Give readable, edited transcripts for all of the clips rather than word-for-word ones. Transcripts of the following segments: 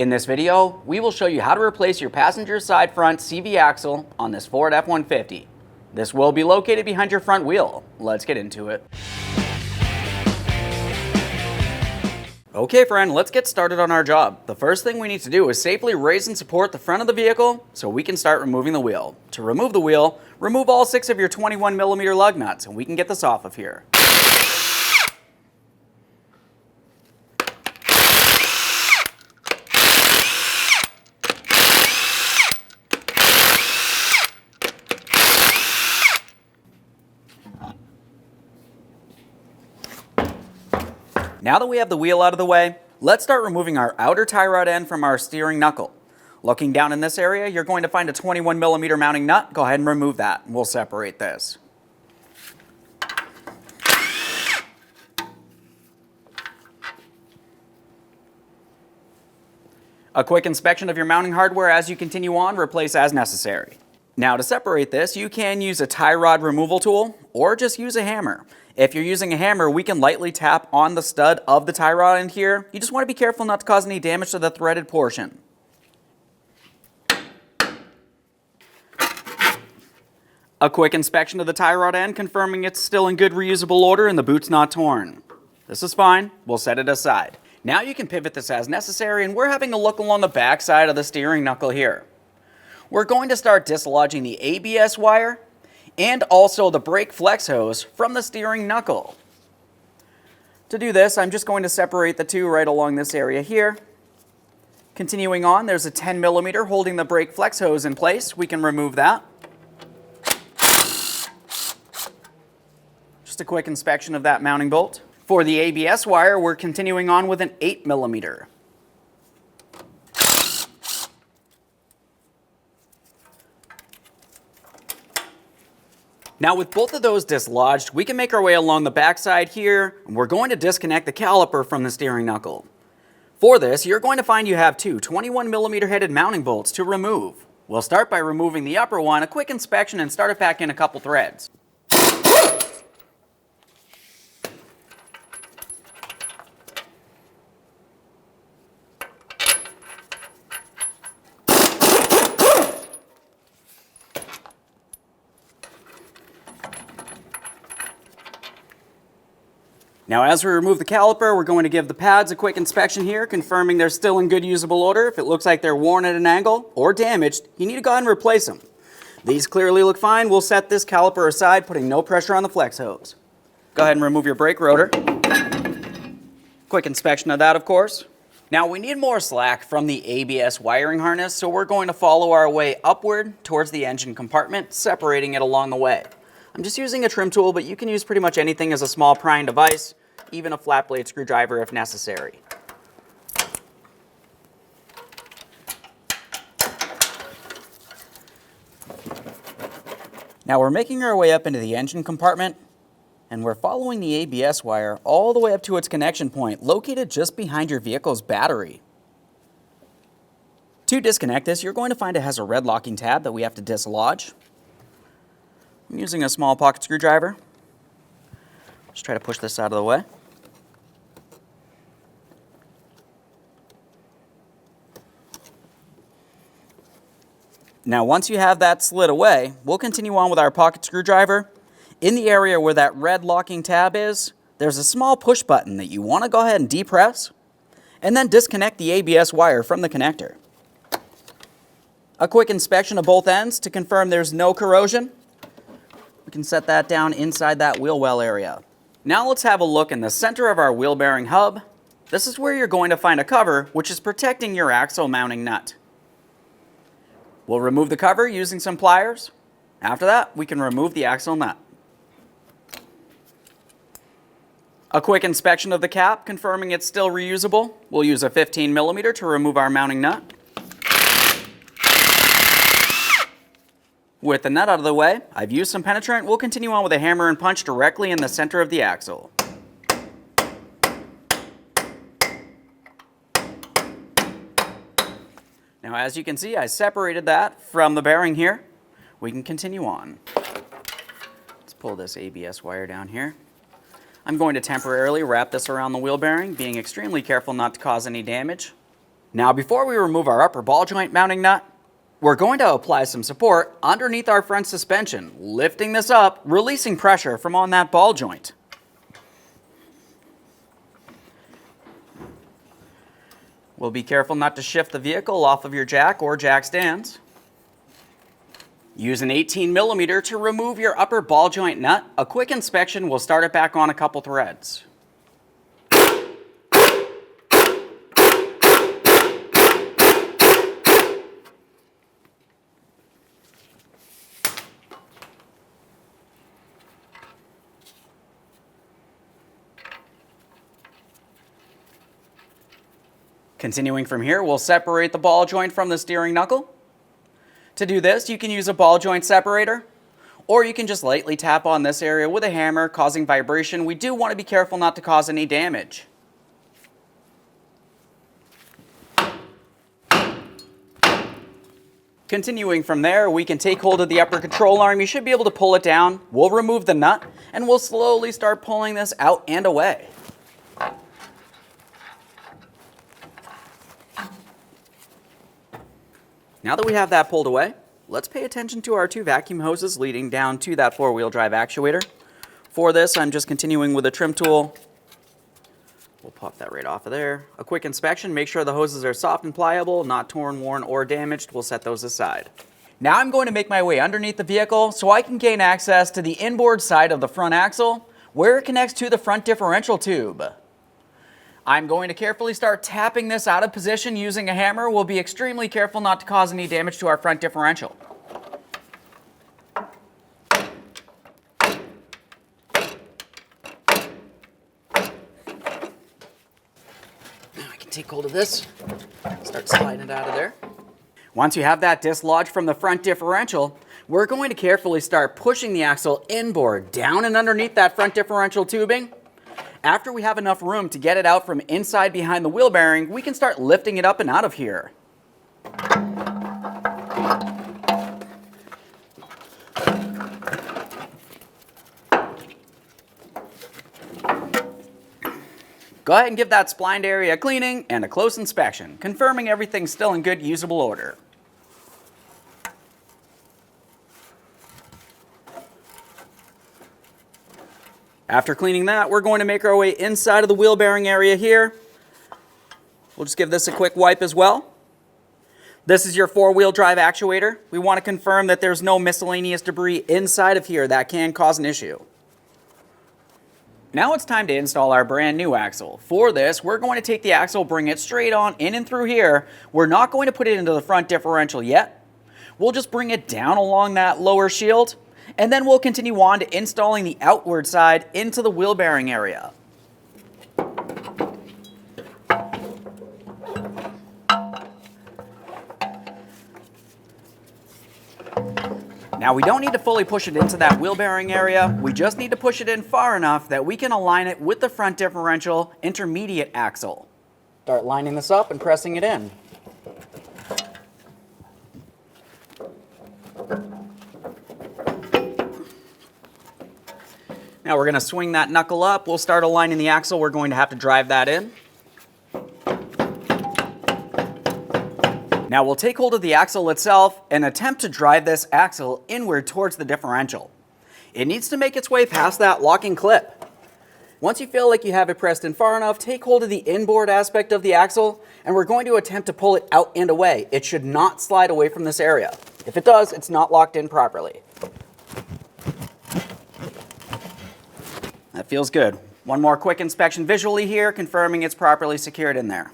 In this video, we will show you how to replace your passenger side front CV axle on this Ford F-150. This will be located behind your front wheel. Let's get into it. Okay friend, let's get started on our job. The first thing we need to do is safely raise and support the front of the vehicle so we can start removing the wheel. To remove the wheel, remove all 6 of your 21mm lug nuts and we can get this off of here. Now that we have the wheel out of the way, let's start removing our outer tie rod end from our steering knuckle. Looking down in this area, you're going to find a 21mm mounting nut. Go ahead and remove that, and we'll separate this. A quick inspection of your mounting hardware as you continue on, replace as necessary. Now to separate this, you can use a tie rod removal tool or just use a hammer. If you're using a hammer, we can lightly tap on the stud of the tie rod in here. You just want to be careful not to cause any damage to the threaded portion. A quick inspection of the tie rod end, confirming it's still in good reusable order and the boot's not torn. This is fine, we'll set it aside. Now you can pivot this as necessary, and we're having a look along the back side of the steering knuckle here. We're going to start dislodging the ABS wire and also the brake flex hose from the steering knuckle. To do this, I'm just going to separate the two right along this area here. Continuing on, there's a 10mm holding the brake flex hose in place. We can remove that. Just a quick inspection of that mounting bolt. For the ABS wire, we're continuing on with an 8mm. Now with both of those dislodged, we can make our way along the backside here, and we're going to disconnect the caliper from the steering knuckle. For this, you're going to find you have two 21mm headed mounting bolts to remove. We'll start by removing the upper one, a quick inspection, and start it back in a couple threads. Now as we remove the caliper, we're going to give the pads a quick inspection here, confirming they're still in good usable order. If it looks like they're worn at an angle or damaged, you need to go ahead and replace them. These clearly look fine. We'll set this caliper aside, putting no pressure on the flex hose. Go ahead and remove your brake rotor. Quick inspection of that, of course. Now we need more slack from the ABS wiring harness, so we're going to follow our way upward towards the engine compartment, separating it along the way. I'm just using a trim tool, but you can use pretty much anything as a small prying device, even a flat blade screwdriver if necessary. Now we're making our way up into the engine compartment, and we're following the ABS wire all the way up to its connection point, located just behind your vehicle's battery. To disconnect this, you're going to find it has a red locking tab that we have to dislodge. I'm using a small pocket screwdriver. Just try to push this out of the way. Now once you have that slid away, we'll continue on with our pocket screwdriver. In the area where that red locking tab is, there's a small push button that you want to go ahead and depress, and then disconnect the ABS wire from the connector. A quick inspection of both ends to confirm there's no corrosion. We can set that down inside that wheel well area. Now let's have a look in the center of our wheel bearing hub. This is where you're going to find a cover which is protecting your axle mounting nut. We'll remove the cover using some pliers. After that, we can remove the axle nut. A quick inspection of the cap, confirming it's still reusable. We'll use a 15mm to remove our mounting nut. With the nut out of the way, I've used some penetrant. We'll continue on with a hammer and punch directly in the center of the axle. Now as you can see, I separated that from the bearing here. We can continue on. Let's pull this ABS wire down here. I'm going to temporarily wrap this around the wheel bearing, being extremely careful not to cause any damage. Now before we remove our upper ball joint mounting nut, we're going to apply some support underneath our front suspension, lifting this up, releasing pressure from on that ball joint. We'll be careful not to shift the vehicle off of your jack or jack stands. Use an 18mm to remove your upper ball joint nut. A quick inspection will start it back on a couple threads. Continuing from here, we'll separate the ball joint from the steering knuckle. To do this, you can use a ball joint separator, or you can just lightly tap on this area with a hammer, causing vibration. We do want to be careful not to cause any damage. Continuing from there, we can take hold of the upper control arm. You should be able to pull it down. We'll remove the nut, and we'll slowly start pulling this out and away. Now that we have that pulled away, let's pay attention to our two vacuum hoses leading down to that four-wheel drive actuator. For this, I'm just continuing with a trim tool. We'll pop that right off of there. A quick inspection, make sure the hoses are soft and pliable, not torn, worn, or damaged. We'll set those aside. Now I'm going to make my way underneath the vehicle so I can gain access to the inboard side of the front axle where it connects to the front differential tube. I'm going to carefully start tapping this out of position using a hammer. We'll be extremely careful not to cause any damage to our front differential. Now I can take hold of this, start sliding it out of there. Once you have that dislodged from the front differential, we're going to carefully start pushing the axle inboard, down and underneath that front differential tubing. After we have enough room to get it out from inside behind the wheel bearing, we can start lifting it up and out of here. Go ahead and give that splined area a cleaning and a close inspection, confirming everything's still in good usable order. After cleaning that, we're going to make our way inside of the wheel bearing area here. We'll just give this a quick wipe as well. This is your four-wheel drive actuator. We want to confirm that there's no miscellaneous debris inside of here that can cause an issue. Now it's time to install our brand new axle. For this, we're going to take the axle, bring it straight on in and through here. We're not going to put it into the front differential yet. We'll just bring it down along that lower shield, and then we'll continue on to installing the outward side into the wheel bearing area. Now we don't need to fully push it into that wheel bearing area, we just need to push it in far enough that we can align it with the front differential intermediate axle. Start lining this up and pressing it in. Now we're going to swing that knuckle up. We'll start aligning the axle. We're going to have to drive that in. Now we'll take hold of the axle itself and attempt to drive this axle inward towards the differential. It needs to make its way past that locking clip. Once you feel like you have it pressed in far enough, take hold of the inboard aspect of the axle, and we're going to attempt to pull it out and away. It should not slide away from this area. If it does, it's not locked in properly. That feels good. One more quick inspection visually here, confirming it's properly secured in there.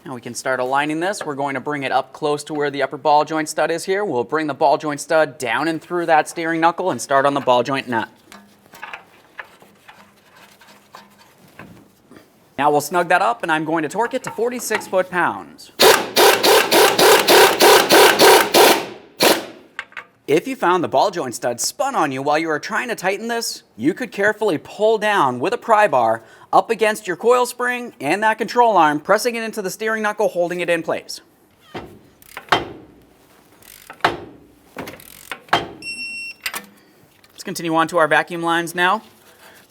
Now we can start aligning this. We're going to bring it up close to where the upper ball joint stud is here. We'll bring the ball joint stud down and through that steering knuckle and start on the ball joint nut. Now we'll snug that up, and I'm going to torque it to 46 foot-pounds. If you found the ball joint stud spun on you while you were trying to tighten this, you could carefully pull down with a pry bar up against your coil spring and that control arm, pressing it into the steering knuckle, holding it in place. Let's continue on to our vacuum lines now.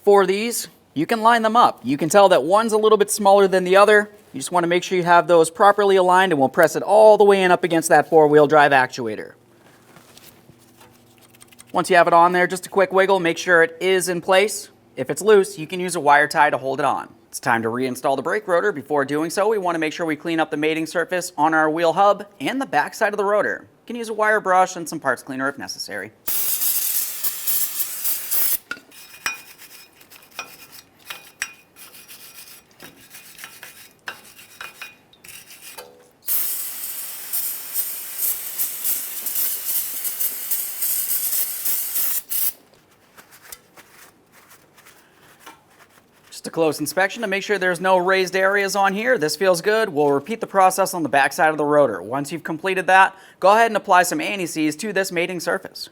For these, you can line them up. You can tell that one's a little bit smaller than the other. You just want to make sure you have those properly aligned, and we'll press it all the way in up against that four-wheel drive actuator. Once you have it on there, just a quick wiggle, make sure it is in place. If it's loose, you can use a wire tie to hold it on. It's time to reinstall the brake rotor. Before doing so, we want to make sure we clean up the mating surface on our wheel hub and the back side of the rotor. You can use a wire brush and some parts cleaner if necessary. Just a close inspection to make sure there's no raised areas on here. This feels good. We'll repeat the process on the back side of the rotor. Once you've completed that, go ahead and apply some anti-seize to this mating surface.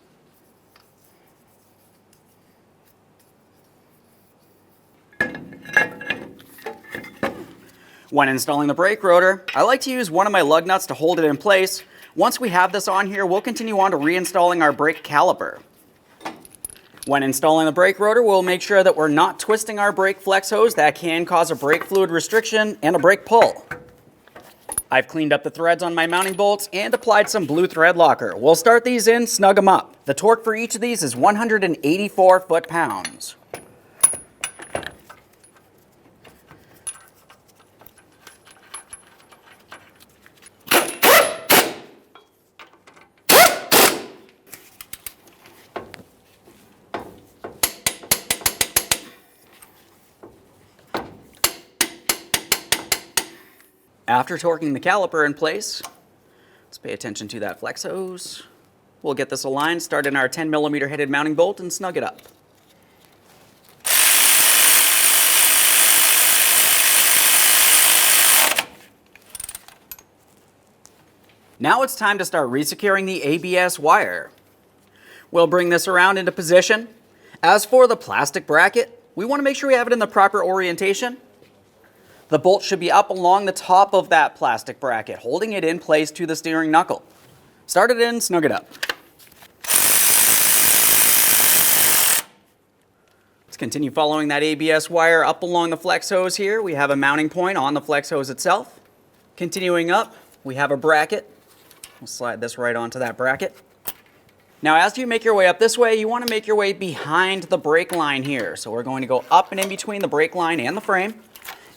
When installing the brake rotor, I like to use one of my lug nuts to hold it in place. Once we have this on here, we'll continue on to reinstalling our brake caliper. When installing the brake rotor, we'll make sure that we're not twisting our brake flex hose. That can cause a brake fluid restriction and a brake pull. I've cleaned up the threads on my mounting bolts and applied some blue thread locker. We'll start these in, snug them up. The torque for each of these is 184 foot-pounds. After torquing the caliper in place, let's pay attention to that flex hose. We'll get this aligned, start in our 10mm headed mounting bolt and snug it up. Now it's time to start resecuring the ABS wire. We'll bring this around into position. As for the plastic bracket, we want to make sure we have it in the proper orientation. The bolt should be up along the top of that plastic bracket, holding it in place to the steering knuckle. Start it in, snug it up. Let's continue following that ABS wire up along the flex hose here. We have a mounting point on the flex hose itself. Continuing up, we have a bracket. We'll slide this right onto that bracket. Now, as you make your way up this way, you want to make your way behind the brake line here. So we're going to go up and in between the brake line and the frame.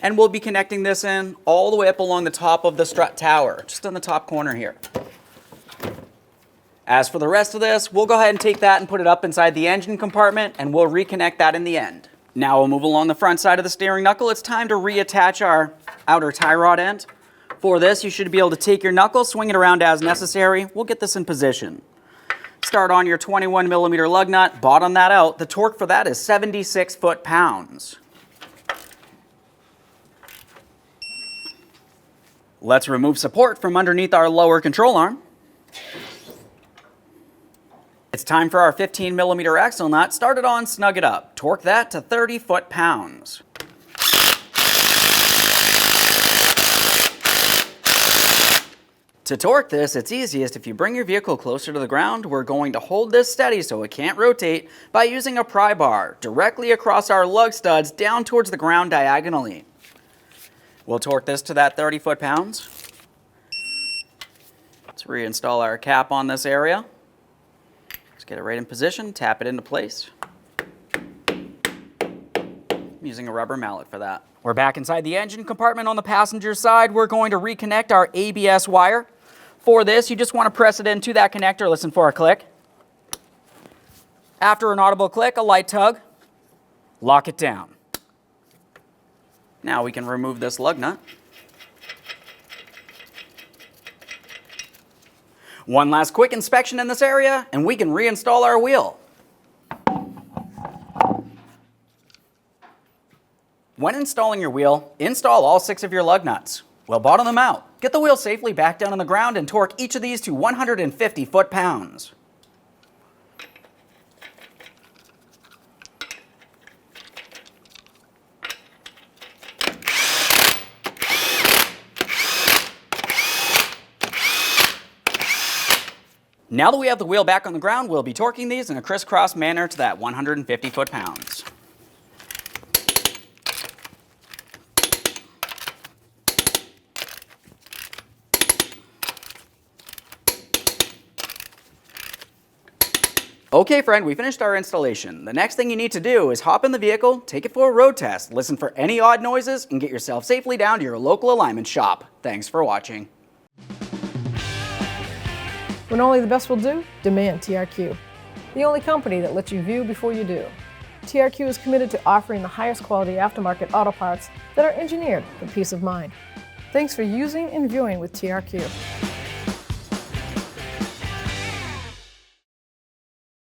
And we'll be connecting this in all the way up along the top of the strut tower, just in the top corner here. As for the rest of this, we'll go ahead and take that and put it up inside the engine compartment, and we'll reconnect that in the end. Now we'll move along the front side of the steering knuckle. It's time to reattach our outer tie rod end. For this, you should be able to take your knuckle, swing it around as necessary. We'll get this in position. Start on your 21mm lug nut, bottom that out. The torque for that is 76 foot-pounds. Let's remove support from underneath our lower control arm. It's time for our 15mm axle nut. Start it on, snug it up. Torque that to 30 foot-pounds. To torque this, it's easiest if you bring your vehicle closer to the ground. We're going to hold this steady so it can't rotate by using a pry bar directly across our lug studs down towards the ground diagonally. We'll torque this to that 30 foot-pounds. Let's reinstall our cap on this area. Let's get it right in position, tap it into place. I'm using a rubber mallet for that. We're back inside the engine compartment on the passenger side. We're going to reconnect our ABS wire. For this, you just want to press it into that connector, listen for a click. After an audible click, a light tug, lock it down. Now we can remove this lug nut. One last quick inspection in this area, and we can reinstall our wheel. When installing your wheel, install all 6 of your lug nuts. We'll bottom them out. Get the wheel safely back down on the ground and torque each of these to 150 foot-pounds. Now that we have the wheel back on the ground, we'll be torquing these in a crisscross manner to that 150 foot-pounds. Okay friend, we finished our installation. The next thing you need to do is hop in the vehicle, take it for a road test, listen for any odd noises, and get yourself safely down to your local alignment shop. Thanks for watching. When only the best will do, demand TRQ. The only company that lets you view before you do. TRQ is committed to offering the highest quality aftermarket auto parts that are engineered for peace of mind. Thanks for using and viewing with TRQ.